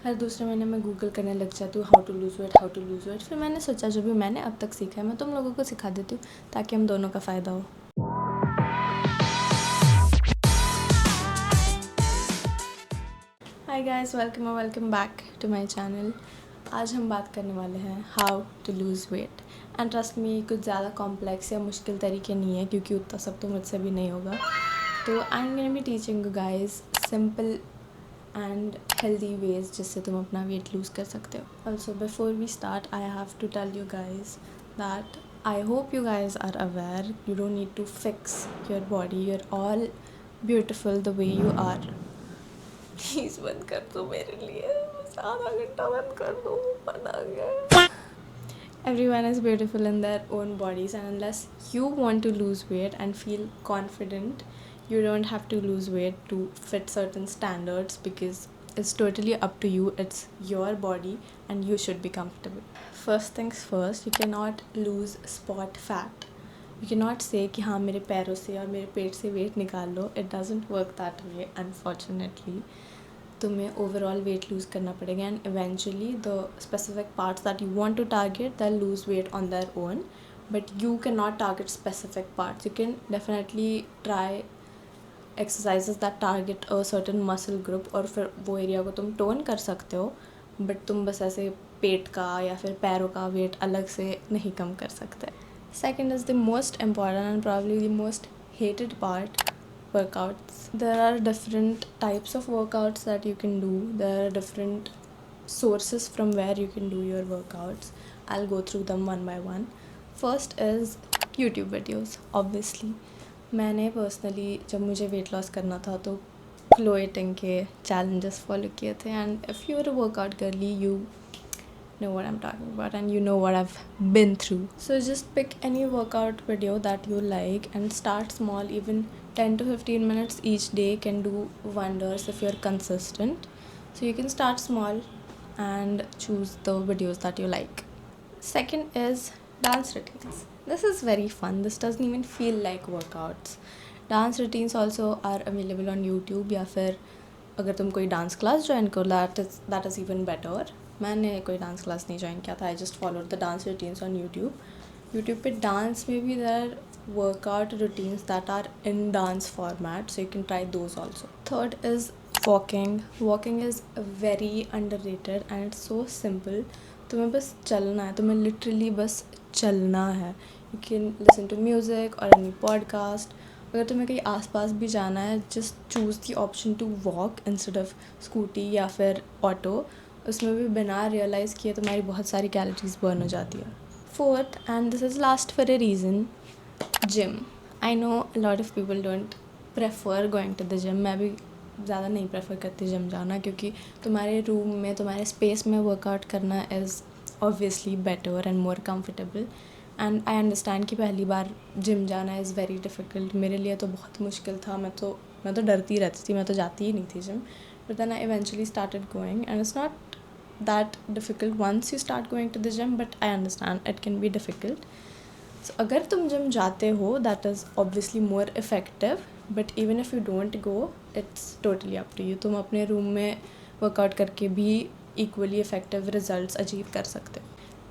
हर दूसरे महीने मैं गूगल करने लग जाती हूँ हाउ टू लूज़ वेट। फिर मैंने सोचा जो भी मैंने अब तक सीखा है मैं तुम लोगों को सिखा देती हूँ ताकि हम दोनों का फ़ायदा हो। Hi guys, welcome back to my channel. आज हम बात करने वाले हैं how to lose weight and trust me, कुछ ज़्यादा कॉम्प्लेक्स या मुश्किल तरीके नहीं है क्योंकि उतना सब तो मुझसे भी नहीं होगा। तो I am gonna be teaching you guys simple and healthy ways जिससे तुम अपना वेट लूज़ कर सकते हो। Also before we start I have to tell you guys that I hope you guys are aware you don't need to fix your body, you are all beautiful the way you are. Please बंद कर दो मेरे लिए, बस आधा घंटा बंद कर दो, मन आ गया। Everyone is beautiful in their own bodies, and unless you want to lose weight and feel confident, you don't have to lose weight to fit certain standards because it's totally up to you. It's your body and you should be comfortable. First things first, you cannot lose spot fat. You cannot say कि हाँ मेरे पैरों से और मेरे पेट से weight निकाल लो. It doesn't work that way, unfortunately. तुम्हें ओवरऑल वेट लूज़ करना पड़ेगा and eventually the specific parts that you want to target that lose weight on their own, but you can not target specific parts. You can definitely try exercises that target a certain muscle group और फिर वो area को तुम tone कर सकते हो, but तुम बस ऐसे पेट का या फिर पैरों का वेट अलग से नहीं कम कर सकते. Second is the most important and probably the most hated part, workouts. There are different types of workouts that you can do. There are different sources from where you can do your workouts. I'll go through them one by one. First is YouTube videos, obviously. मैंने personally जब मुझे weight loss करना था तो Chloe टिंग के challenges follow किए थे, and if you are a workout girly you know what I'm talking about and you know what I've been through. So just pick any workout video that you like and start small. Even 10 to 15 minutes each day can do wonders if you're consistent. So you can start small and choose the videos that you like. Second is dance routines. This is very fun. This doesn't even feel like workouts. Dance routines also are available on YouTube, या फिर अगर तुम कोई dance class join करो that is even better. मैंने कोई dance class नहीं join किया था, I just followed the dance routines on YouTube पे डांस में भी there workout routines that are in dance format, so you can try those also. Third is walking is very underrated and it's so simple. तुम्हें बस चलना है, तुम्हें literally बस चलना है. You can listen to music और एनी पॉडकास्ट. अगर तुम्हें कहीं आसपास भी जाना है, just choose the option to walk instead of scooty या फिर ऑटो. उसमें भी बिना रियलाइज़ किए तुम्हारी बहुत सारी कैलोरीज बर्न हो जाती है. Fourth, and this is last for a reason, gym. I know a lot of people don't prefer going to the gym. मैं भी ज़्यादा नहीं प्रेफर करती जिम जाना, क्योंकि तुम्हारे रूम में, तुम्हारे स्पेस में वर्कआउट करना is obviously better and more comfortable. And I understand कि पहली बार जिम जाना इज़ वेरी डिफ़िकल्ट. मेरे लिए तो बहुत मुश्किल था. मैं तो डरती रहती थी, मैं तो जाती ही नहीं थी gym. But then I eventually started going and it's not that difficult once you start going to the gym, but I understand it can be difficult. So अगर तुम जिम जाते हो, that is obviously more effective, but even if you don't go, it's totally up to you. तुम अपने room में workout करके भी equally effective results achieve कर सकते हो.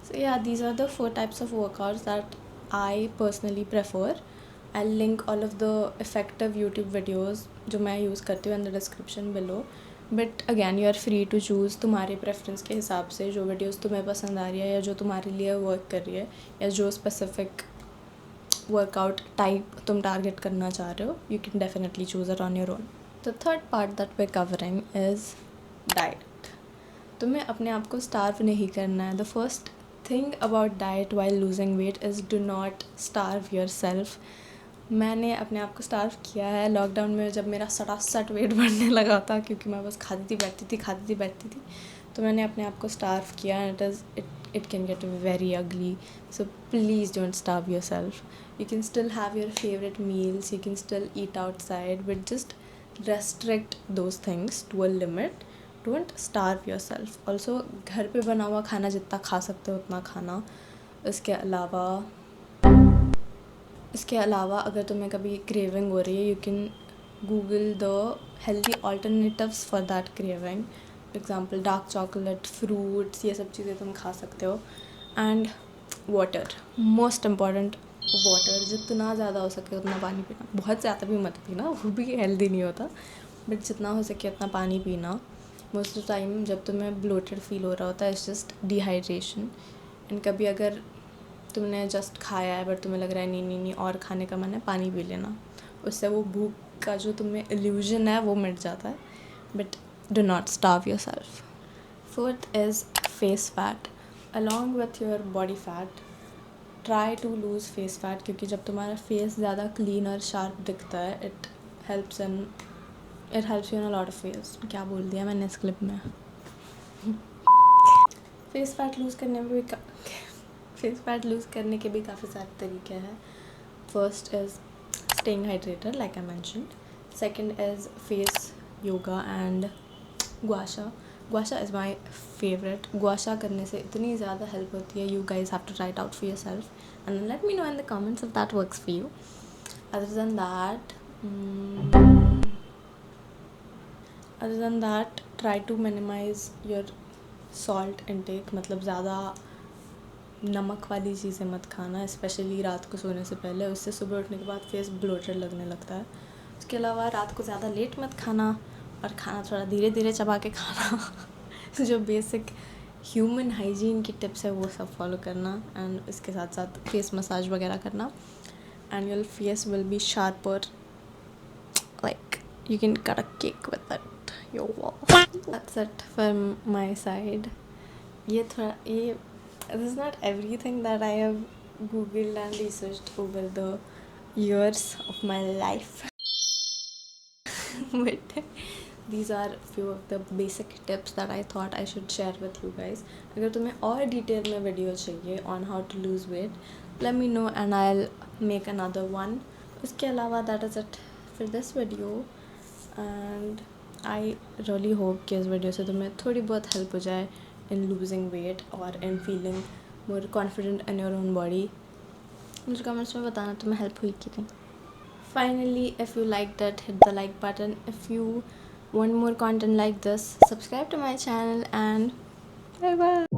So yeah, these are the 4 types of workouts that I personally prefer. I'll link all of the effective YouTube videos जो मैं यूज़ करती हूँ in the description below. But again you are free to choose तुम्हारे preference के हिसाब से जो videos तुम्हें पसंद आ रही है या जो तुम्हारे लिए वर्क कर रही है या जो स्पेसिफिक वर्कआउट टाइप तुम टारगेट करना चाह रहे हो, you can definitely choose it on your own. The third part that we covering is diet. तुम्हें अपने आप को स्टार्व नहीं करना है. The first thing about diet while losing weight is do not starve yourself. मैंने अपने आप को स्टार्व किया है लॉकडाउन में, जब मेरा सटासट वेट बढ़ने लगा था क्योंकि मैं बस खाती थी. तो मैंने अपने आप को स्टार्व किया and it can get very ugly. So please don't starve yourself. You can still have your favourite meals, you can still eat outside, but just restrict those things to a limit. Don't starve yourself. Also घर पे बना हुआ खाना जितना खा सकते हो उतना खाना. इसके अलावा अगर तुम्हें कभी क्रेविंग हो रही है, you can Google the healthy alternatives for that craving, example dark chocolate, fruits, ये सब चीज़ें तुम खा सकते हो. And water, most important water. जितना ज़्यादा हो सके उतना पानी पीना. बहुत ज़्यादा भी मत पीना, वो भी हेल्दी नहीं होता, बट जितना हो सके उतना पानी पीना. मोस्ट ऑफ टाइम जब तुम्हें ब्लोटेड फील हो रहा होता है, इट्स जस्ट डिहाइड्रेशन. एंड कभी अगर तुमने जस्ट खाया है बट तुम्हें लग रहा है नहीं और खाने का मन है, पानी पी लेना. उससे वो भूख का जो तुम्हें इल्यूजन है वो मिट जाता है. But do not starve yourself. Fourth is face fat. Along with your body fat, try to lose face fat, क्योंकि जब तुम्हारा फेस ज़्यादा क्लीन और शार्प दिखता है, it helps you in a lot of ways. क्या बोल दिया मैंने इस क्लिप में. फेस फैट लूज़ करने में भी फेस फैट लूज़ करने के भी काफ़ी सारे तरीके हैं. First is staying hydrated, like I mentioned. Second is face yoga and gua sha. Gua sha is my favourite. Gua sha करने से इतनी ज़्यादा हेल्प होती है. You guys have to try it out for yourself and let me know in the comments if that works for you. Other than that, try to minimize your salt intake. मतलब ज़्यादा नमक वाली चीज़ें मत खाना, specially रात को सोने से पहले. उससे सुबह उठने के बाद फेस ब्लोटेड लगने लगता है. उसके अलावा रात को ज़्यादा लेट मत खाना और खाना थोड़ा धीरे धीरे चबा के खाना. जो बेसिक ह्यूमन हाइजीन की टिप्स है वो सब फॉलो करना. एंड इसके साथ साथ फेस मसाज वगैरह करना. And your face will be sharper, like you can cut a cake with it. Yo, that's it from my side. This is not everything that I have googled and researched over the years of my life. But these are few of the basic tips that I thought I should share with you guys. अगर तुम्हें और detail में video चाहिए on how to lose weight, let me know and I'll make another one. उसके अलावा that is it for this video. And I really hope कि इस video से तुम्हें थोड़ी बहुत हेल्प हो जाए in losing weight और in feeling more confident in your own body. मुझे कमेंट्स में बताना तुम्हें हेल्प हुई कि नहीं. Finally, if you liked it, hit the like button. If you want more content like this, subscribe to my channel and bye bye.